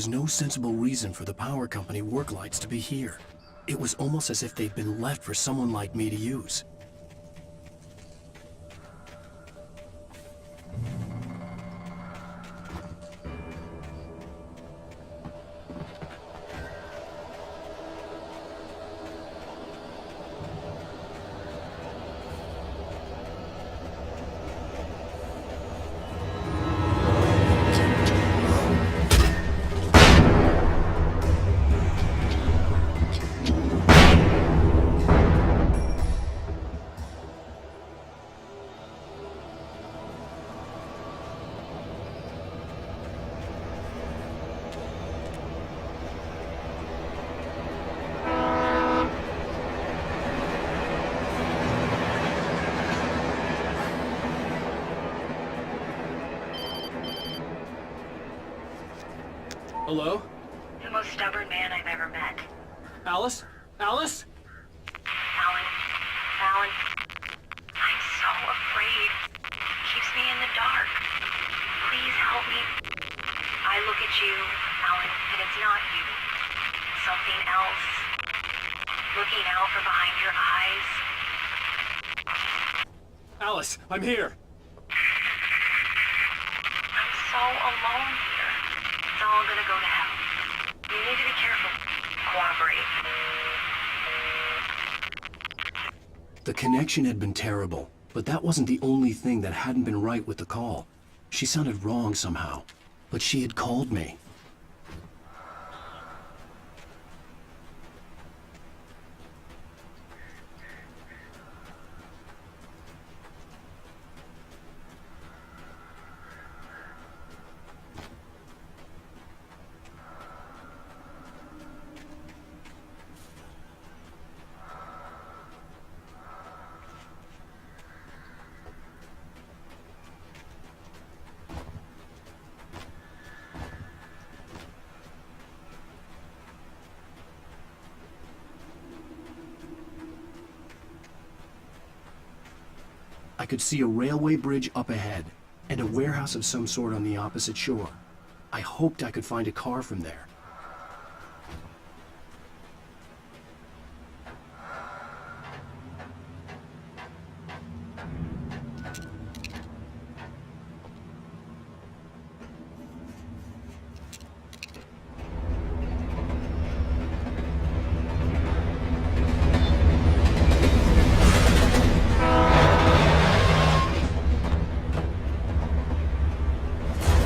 was no sensible reason for the power company work lights to be here. It was almost as if they'd been left for someone like me to use. Hello? The most stubborn man I've ever met. Alice? Alice? Alan. Alan. I'm so afraid. It keeps me in the dark. Please help me. I look at you, Alan, and it's not you. It's something else. Looking out from behind your eyes. Alice, I'm here. I'm so alone here. It's all gonna go to hell. You need to be careful. Cooperate. The connection had been terrible, but that wasn't the only thing that hadn't been right with the call. She sounded wrong somehow, but she had called me. I could see a railway bridge up ahead, and a warehouse of some sort on the opposite shore. I hoped I could find a car from there.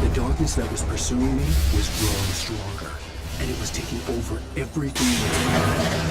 The darkness that was pursuing me was growing stronger, and it was taking over everything that's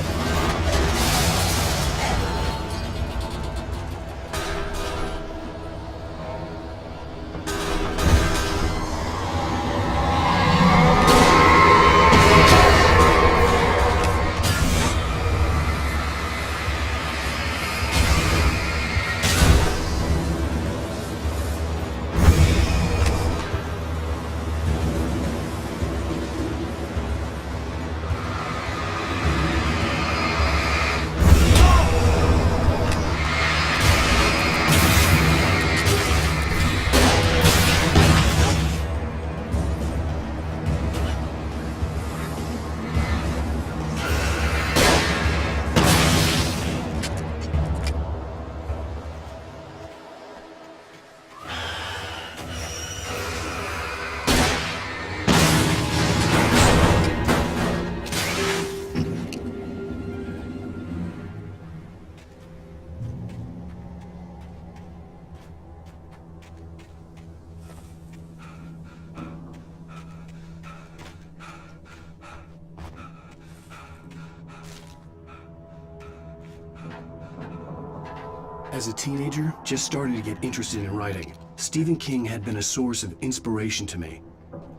As a teenager, just starting to get interested in writing, Stephen King had been a source of inspiration to me.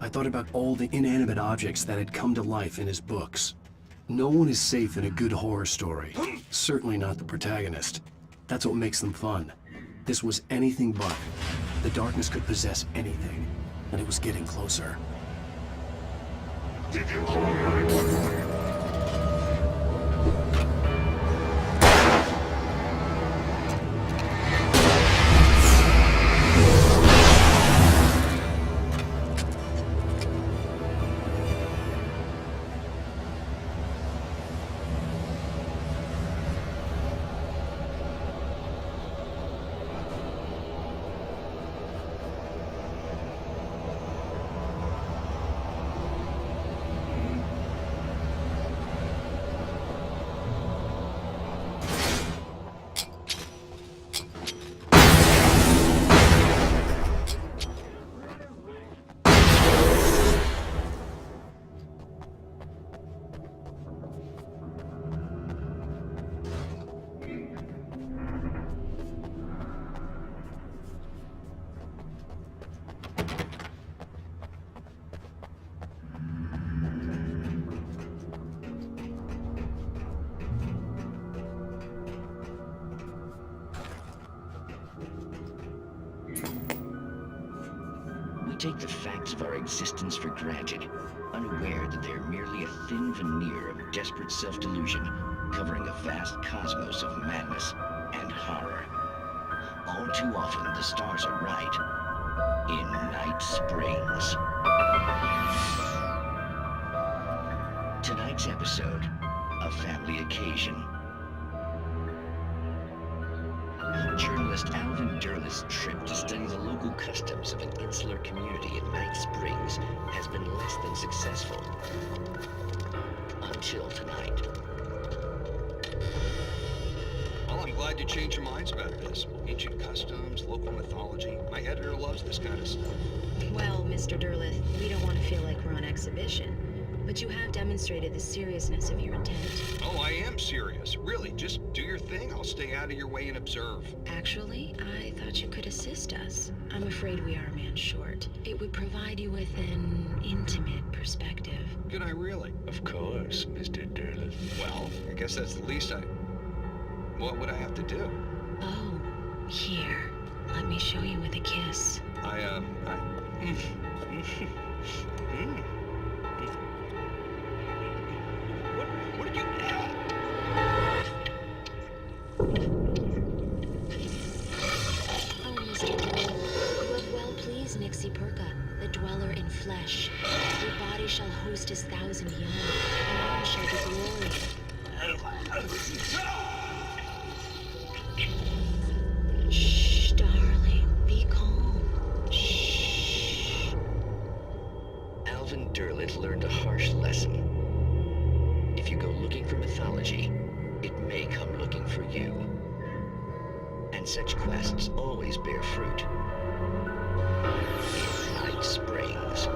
I thought about all the inanimate objects that had come to life in his books. No one is safe in a good horror story. Certainly not the protagonist. That's what makes them fun. This was anything but. The darkness could possess anything, and it was getting closer. Did you call 911? take the facts of our existence for granted, unaware that they're merely a thin veneer of desperate self-delusion, covering a vast cosmos of madness and horror. All too often, the stars are right. In Night Springs. Tonight's episode, A Family Occasion. Journalist Alvin Derleth's trip to study the local customs of an insular community in Night Springs has been less than successful. Until tonight. Well, I'm glad you changed your minds about this. Ancient customs, local mythology. My editor loves this kind of stuff. Well, Mr. Derleth, we don't want to feel like we're on exhibition, but you have demonstrated the seriousness of your intent. Oh, I am serious. Really, just do your thing. I'll stay out of your way and observe. Actually, I thought you could assist us. I'm afraid we are a man short. It would provide you with an intimate perspective. Could I really? Of course, Mr. Derleth. Well, I guess that's the least What would I have to do? Oh, here. Let me show you with a kiss. What did you... Oh, Mr. Derleth, you have well pleased Nixie Perka, the dweller in flesh. Your body shall host his 1,000 young, and all shall be glory. Shh, darling, be calm. Shh. Alvin Derleth learned a harsh lesson. If you go looking for mythology, it may come looking for you. And such quests always bear fruit. In Night Springs.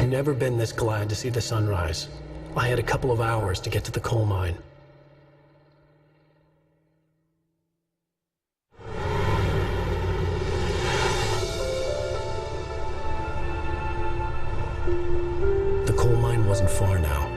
Never been this glad to see the sunrise. I had a couple of hours to get to the coal mine. The coal mine wasn't far now.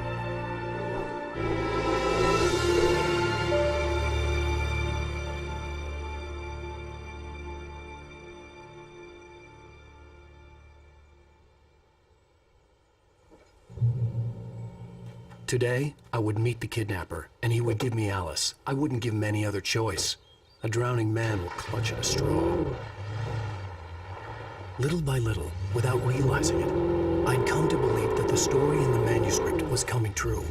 Today, I would meet the kidnapper, and he would give me Alice. I wouldn't give him any other choice. A drowning man will clutch at a straw. Little by little, without realizing it, I'd come to believe that the story in the manuscript was coming true.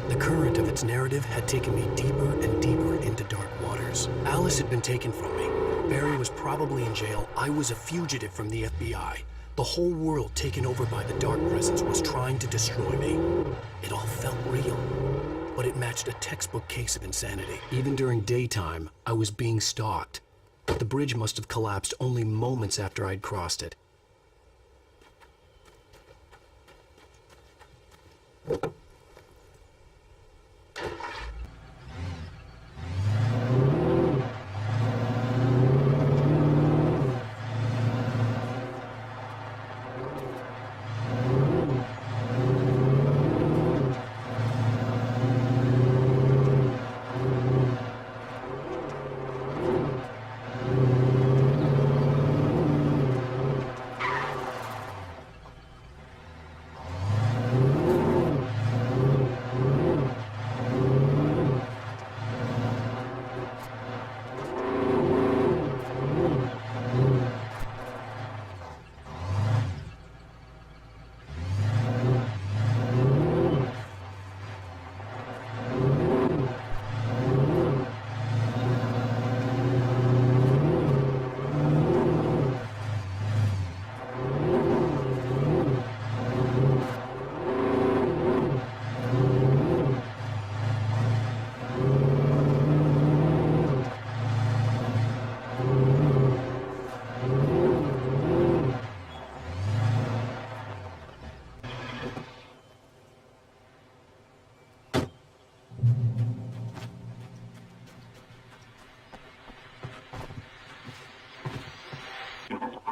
The current of its narrative had taken me deeper and deeper into dark waters. Alice had been taken from me, Barry was probably in jail, I was a fugitive from the FBI. The whole world taken over by the Dark Presence was trying to destroy me. It all felt real, but it matched a textbook case of insanity. Even during daytime, I was being stalked. The bridge must have collapsed only moments after I'd crossed it.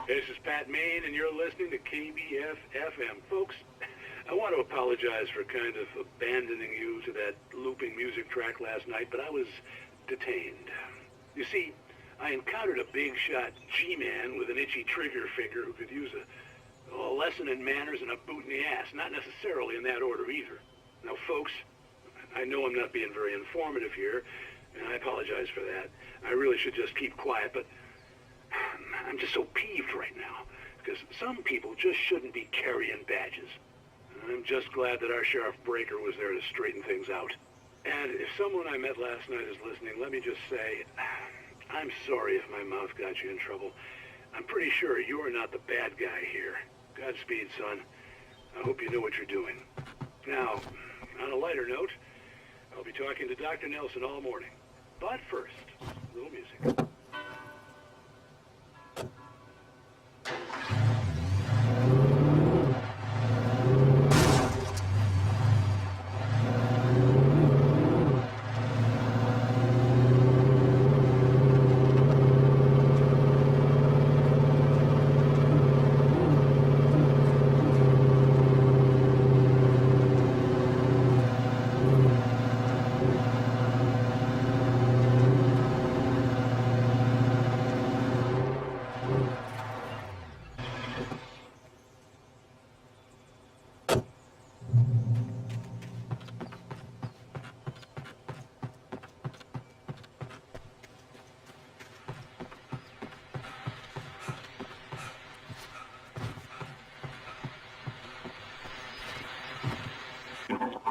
This is Pat Main, and you're listening to KBF-FM. Folks, I want to apologize for kind of abandoning you to that looping music track last night, but I was detained. You see, I encountered a big-shot G-man with an itchy trigger finger who could use a lesson in manners and a boot in the ass, not necessarily in that order either. Now, folks, I know I'm not being very informative here, and I apologize for that. I really should just keep quiet, but I'm just so peeved right now, because some people just shouldn't be carrying badges. I'm just glad that our Sheriff Breaker was there to straighten things out. And if someone I met last night is listening, let me just say, I'm sorry if my mouth got you in trouble. I'm pretty sure you are not the bad guy here. Godspeed, son. I hope you know what you're doing. Now, on a lighter note, I'll be talking to Dr. Nelson all morning. But first, a little music.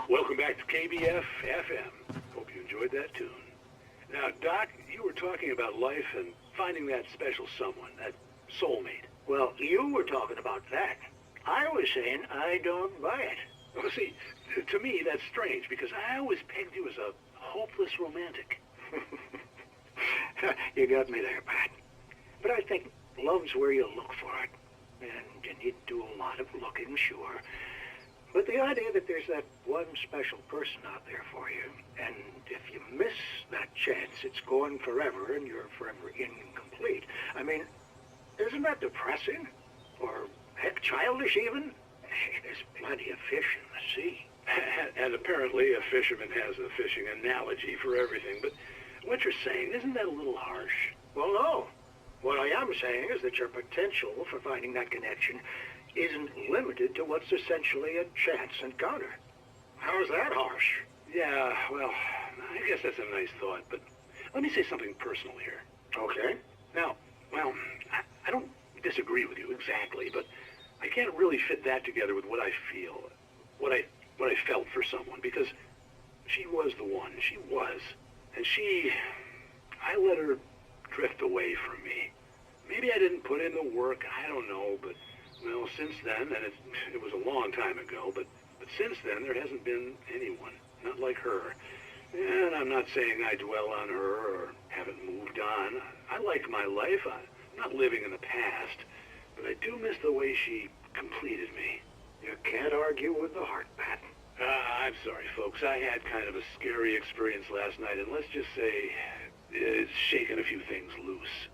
Welcome back to KBF-FM. Hope you enjoyed that tune. Now, Doc, you were talking about life and finding that special someone, that soulmate. Well, you were talking about that. I was saying I don't buy it. Well, see, to me, that's strange, because I always pegged you as a hopeless romantic. You got me there, Pat. But I think love's where you look for it. And you do a lot of looking, sure. But the idea that there's that one special person out there for you, and if you miss that chance, it's gone forever, and you're forever incomplete. I mean, isn't that depressing? Or, heck, childish even? There's plenty of fish in the sea. And apparently a fisherman has a fishing analogy for everything, but what you're saying, isn't that a little harsh? Well, no. What I am saying is that your potential for finding that connection isn't limited to what's essentially a chance encounter. How's that harsh? Yeah, well, I guess that's a nice thought, but let me say something personal here. Okay. Now, well, I don't disagree with you exactly, but I can't really fit that together with what I feel, what I felt for someone, because she was the one. She was. And I let her drift away from me. Maybe I didn't put in the work, I don't know, but, well, since then, and it was a long time ago, but since then there hasn't been anyone, not like her. And I'm not saying I dwell on her or haven't moved on. I like my life. I'm not living in the past, but I do miss the way she completed me. You can't argue with the heart, Pat. I'm sorry, folks. I had kind of a scary experience last night, and let's just say it's shaken a few things loose.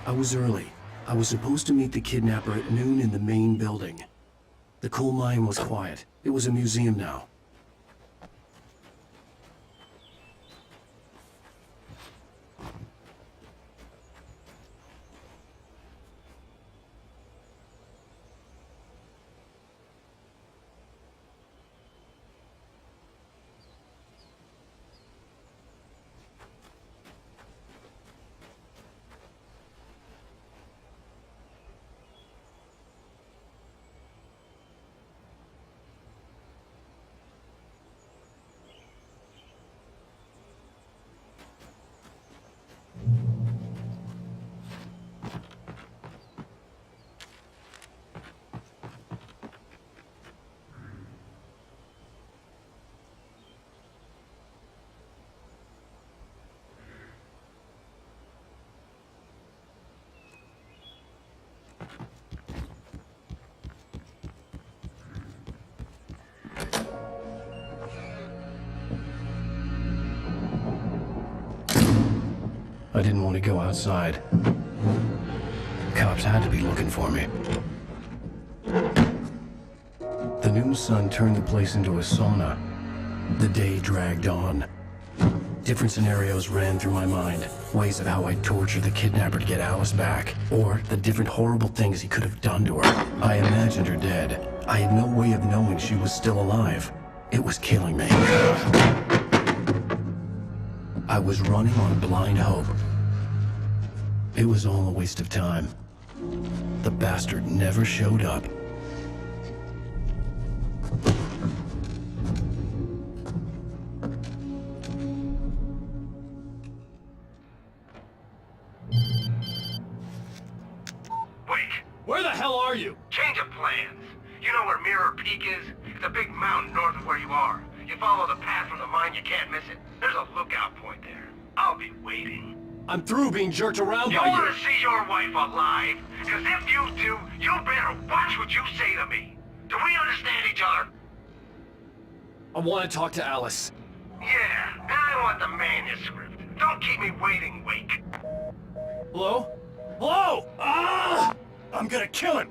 I was early. I was supposed to meet the kidnapper at noon in the main building. The coal mine was quiet. It was a museum now. I didn't want to go outside. Cops had to be looking for me. The noon sun turned the place into a sauna. The day dragged on. Different scenarios ran through my mind. Ways of how I'd torture the kidnapper to get Alice back. Or the different horrible things he could have done to her. I imagined her dead. I had no way of knowing she was still alive. It was killing me. I was running on blind hope. It was all a waste of time. The bastard never showed up. Wait, Where the hell are you? change of plans. You know where Mirror Peak is? It's a big mountain north of where you are. You follow the path from the mine, you can't miss it. There's a lookout point there. I'll be waiting. I'm through being jerked around You by want to see your wife alive? Because if you do, you better watch what you say to me. Do we understand each other? I want to talk to Alice. Yeah, and I want the manuscript. Don't keep me waiting, Wake. Hello? Hello? Ah! I'm gonna kill him!